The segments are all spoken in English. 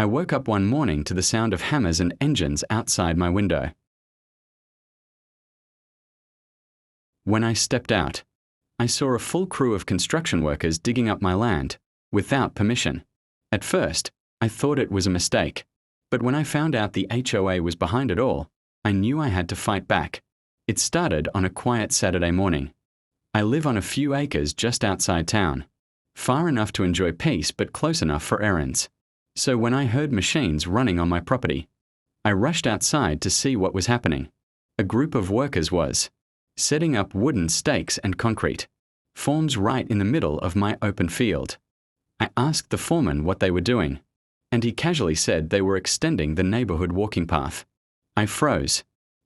I woke up one morning to the sound of hammers and engines outside my window. When I stepped out, I saw a full crew of construction workers digging up my land, without permission. At first, I thought it was a mistake, but when I found out the HOA was behind it all, I knew I had to fight back. It started on a quiet Saturday morning. I live on a few acres just outside town, far enough to enjoy peace but close enough for errands. So when I heard machines running on my property, I rushed outside to see what was happening. A group of workers was setting up wooden stakes and concrete forms right in the middle of my open field. I asked the foreman what they were doing, and he casually said they were extending the neighborhood walking path. I froze.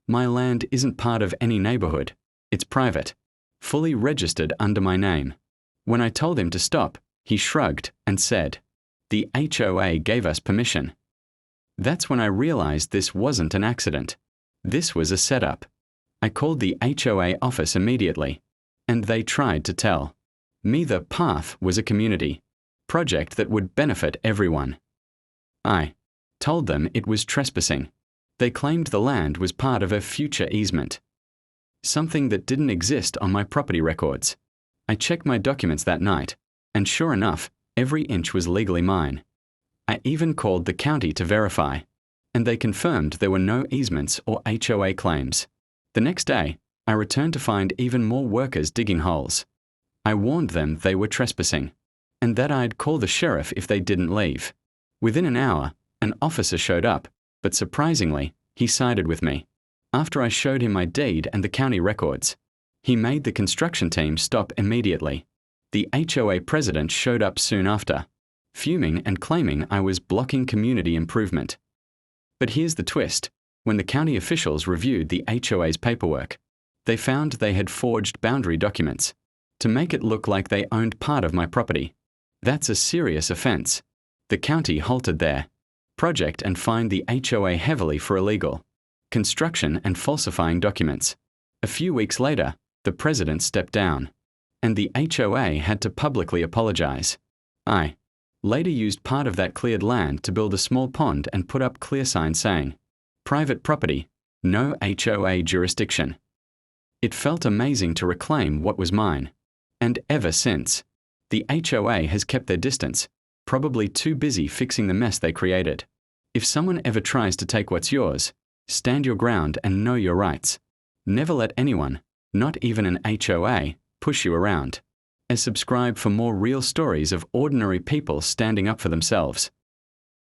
My land isn't part of any neighborhood. It's private, fully registered under my name. When I told him to stop, he shrugged and said, "The HOA gave us permission." That's when I realized this wasn't an accident. This was a setup. I called the HOA office immediately, and they tried to tell me the path was a community project that would benefit everyone. I told them it was trespassing. They claimed the land was part of a future easement, something that didn't exist on my property records. I checked my documents that night, and sure enough, every inch was legally mine. I even called the county to verify, and they confirmed there were no easements or HOA claims. The next day, I returned to find even more workers digging holes. I warned them they were trespassing, and that I'd call the sheriff if they didn't leave. Within an hour, an officer showed up, but surprisingly, he sided with me. After I showed him my deed and the county records, he made the construction team stop immediately. The HOA president showed up soon after, fuming and claiming I was blocking community improvement. But here's the twist. When the county officials reviewed the HOA's paperwork, they found they had forged boundary documents to make it look like they owned part of my property. That's a serious offense. The county halted their project and fined the HOA heavily for illegal construction and falsifying documents. A few weeks later, the president stepped down, and the HOA had to publicly apologize. I later used part of that cleared land to build a small pond and put up clear signs saying, "Private property, no HOA jurisdiction." It felt amazing to reclaim what was mine. And ever since, the HOA has kept their distance, probably too busy fixing the mess they created. If someone ever tries to take what's yours, stand your ground and know your rights. Never let anyone, not even an HOA, push you around. And subscribe for more real stories of ordinary people standing up for themselves.